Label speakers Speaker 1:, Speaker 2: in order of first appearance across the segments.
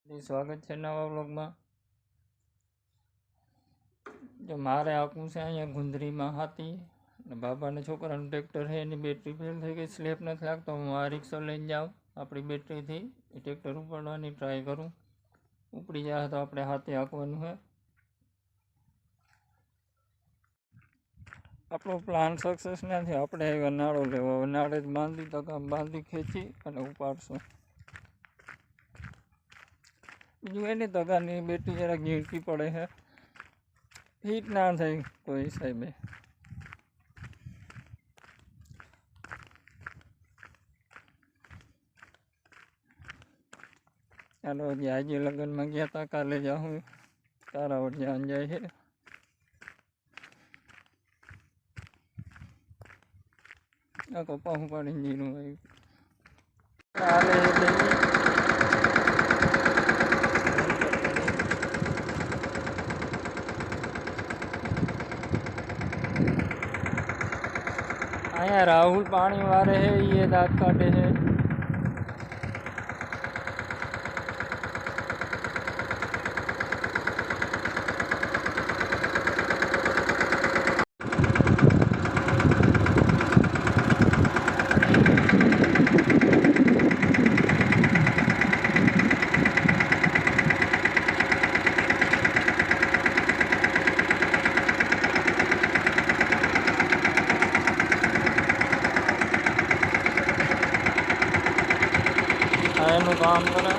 Speaker 1: સ્વાગત છે નવા વ્લોગમાં। જો મારે આખું છે અહીંયા ગુંદરીમાં હાથી ને બાબાને છોકરાનું ટ્રેક્ટર છે એની બેટરી ફેલ થઈ ગઈ, સ્લેપ નથી લાગતો। હું આ રિક્ષા લઈને જાઉં આપણી બેટરીથી એ ટ્રેક્ટર ઉપાડવાની ટ્રાય કરું, ઉપડી જાય તો આપણે હાથી હાંકવાનું છે। આપણો પ્લાન સક્સેસ નથી, આપણે હવે નાળો લેવો, નાળે જ બાંધી તો બાંધી ખેંચી અને ઉપાડશું। બીજું એની તગાની બેટરી જરાક ઝીણકી પડે છે, હીટ ના થાય કોઈ હિસાબે। ચાલો હજી આજે લગ્નમાં ગયા હતા, કાલે જાઉં તારાવડ જાન જાય છે। આ કપા હું પાડીને જીરું આવ્યું કાલે અહીંયા રાહુલ પાણી વારે है, ये दांत काटे है। એનું કામ કરે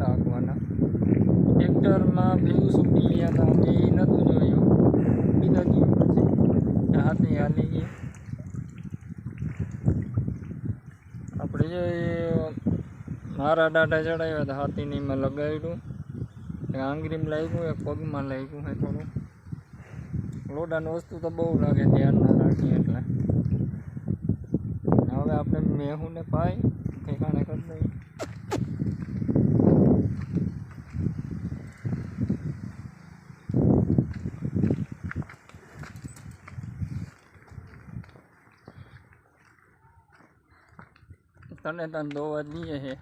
Speaker 1: હાંકવાના। ટ્રેક્ટરમાં ભેગું છૂટી ગયા હતા, અમે એ નહોતું જોયું, બીજા ગયું પછી હાથી હાલી ગઈ। આપણે જો મારા ડાટા ચડાવ્યા હતા, હાથીની મેં લગાવ્યું, એક આંગળીમાં લાગ્યું, એક પગમાં લાગ્યું છે થોડું। લોડાની વસ્તુ તો બહુ લાગે, ધ્યાન ના રાખીએ એટલે। હવે આપણે મેહુને પાઈ ઠેકાણે કરી દઈએ। તને તને દોવા દઈએ છે,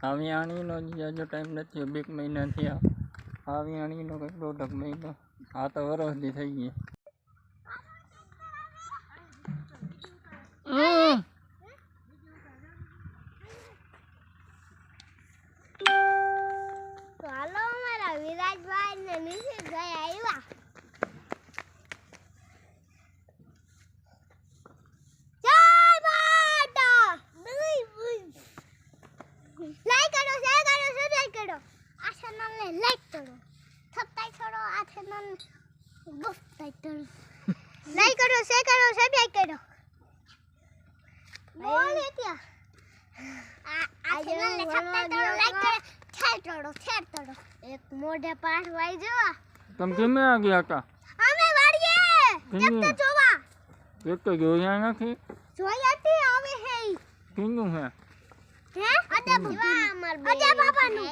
Speaker 1: આવિયાણીનો જો ટાઈમ નથી, 2 મહિના થયા। આવિયાણીનો કંઈક 1.5 મહિનો, આ તો વરસથી થઈ ગઈ।
Speaker 2: હાલો મારા વિરાજભાઈ ને નીચે ગયા આવ્યા। લાઈક કરો, શેર કરો, સબસ્ક્રાઇબ કરો, આ ચેનલને લાઈક કરો, સબસ્ક્રાઇબ કરો, આ ચેનલને સબસ્ક્રાઇબ કરો, લાઈક કરો, શેર કરો, સબસ્ક્રાઇબ કરો। બોલ ત્યાં આ ચેનલને સબસ્ક્રાઇબ કરો, લાઈક કરો, શેર કરો। એક મોઢે પાસ વાઈ જવા
Speaker 1: તમે કેમે આ ગયા હતા?
Speaker 2: અમે વાડીએ ટ્રેક્ટર જોવા।
Speaker 1: ટ્રેક્ટર જોયા નથી?
Speaker 2: જોયા હતી, આવે હે
Speaker 1: કેનું હે?
Speaker 2: હે અડે બાપાનું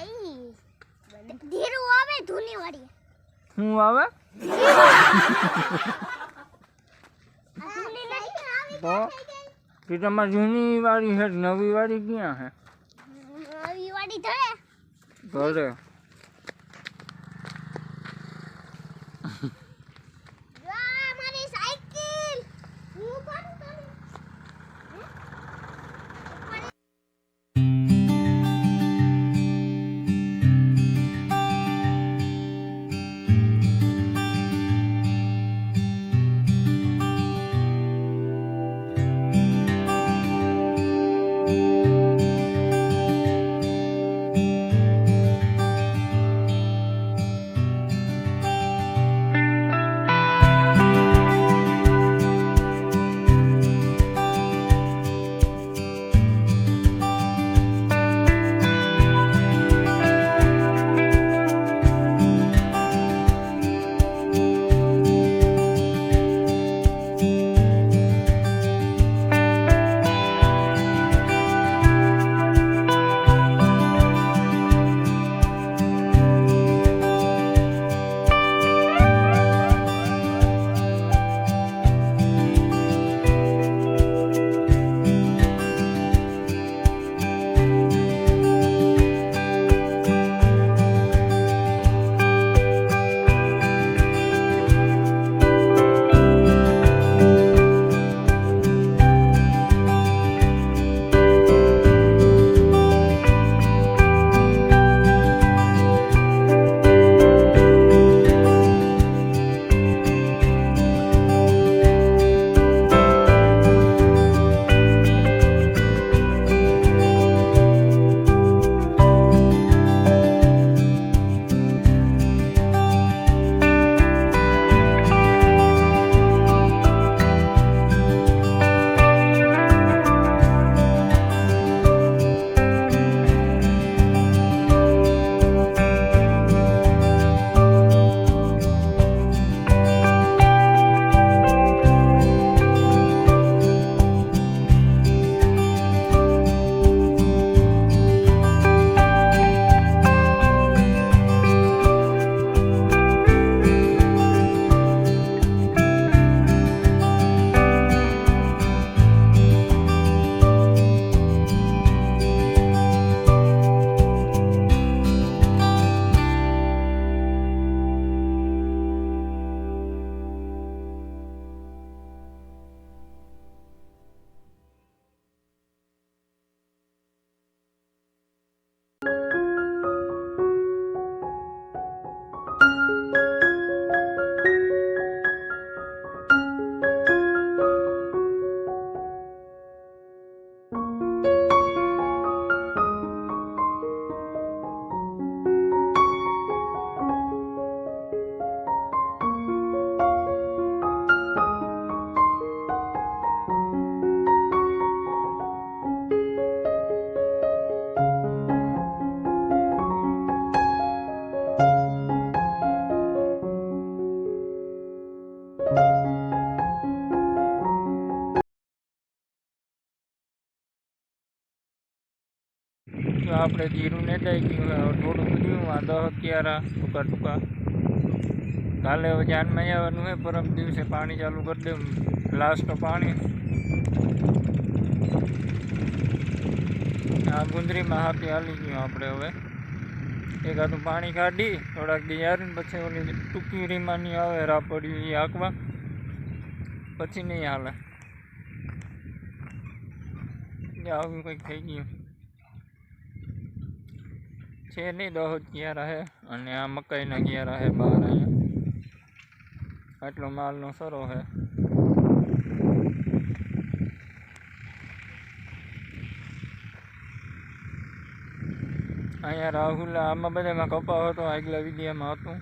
Speaker 2: ધીરુ આવે ધૂની વાડી।
Speaker 1: હું આવે?
Speaker 2: ધૂની નહીં આવી
Speaker 1: તો કે તમારી જૂની વાડી છે, નવી વાડી ક્યાં છે?
Speaker 2: નવી વાડી ધરે
Speaker 1: ઘરે।
Speaker 2: મારી સાયકલ હું કરું તને
Speaker 1: ગયું, આપણે જીરું નેદાઈ ગયું. હવે થોડુંક રહ્યું આ 10 ક્યારા ટૂંકા ટૂંકા. કાલે હવે જાનમાં આવવાનું હોય, પરમ દિવસે પાણી ચાલુ કરી દેવું, લાસ્ટ પાણી. આ ગુંદરીમાં હાથી હાલી ગયું આપણે. હવે એકાદું પાણી કાઢી થોડાક દી યારીને પછી ઓલી ટૂંકી રીમાની આવે રાપડી એ હાંકવા, પછી નહીં હાલે. આવું કંઈક થઈ ગયું છે નહીં. 10 ક્યારા હે અને આ મકાઈના ક્યારા હે બહાર. અહીંયા આટલો માલનો સરો હે. અહીંયા રાહુલ આમાં બધામાં કપા હતો, આગલા વિડીયામાં હતું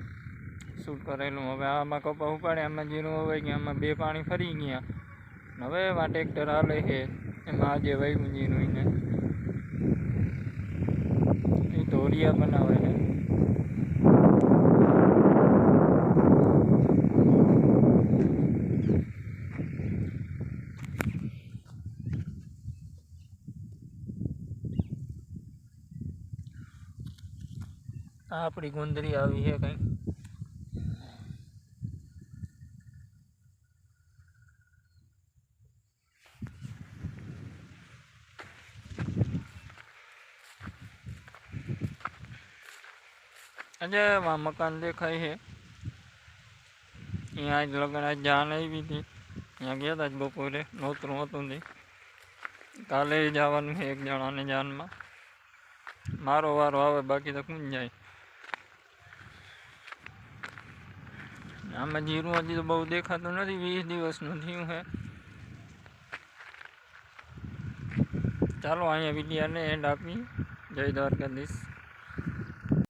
Speaker 1: શૂટ કરેલું. હવે આમાં કપા ઉપાડે, આમાં જીરું હવે ગયા, આમાં 2 પાણી ફરી ગયા. હવે એમાં ટ્રેક્ટર હાલે છે, એમાં આજે વાવ્યું જીરું ને એ ધોરિયા બનાવે છે. આપણી ગુંદરી આવી છે કંઈ. આજે મકાન દેખાય છે. અહીંયા આજ લગ્ન આજ જાન આવી હતી, અહીંયા ગયા હતા જ બપોરે, નોતરું હતું નહીં. કાલે જવાનું છે એક જણાને જાનમાં. મારો વારો આવે, બાકી તો કોણ જાય. આમાં જીરું હજી તો બહુ દેખાતું નથી, 20 દિવસનું થયું છે. ચાલો અહીંયા વિડીયાને એન્ડ આપી. જય દ્વારકાધીશ.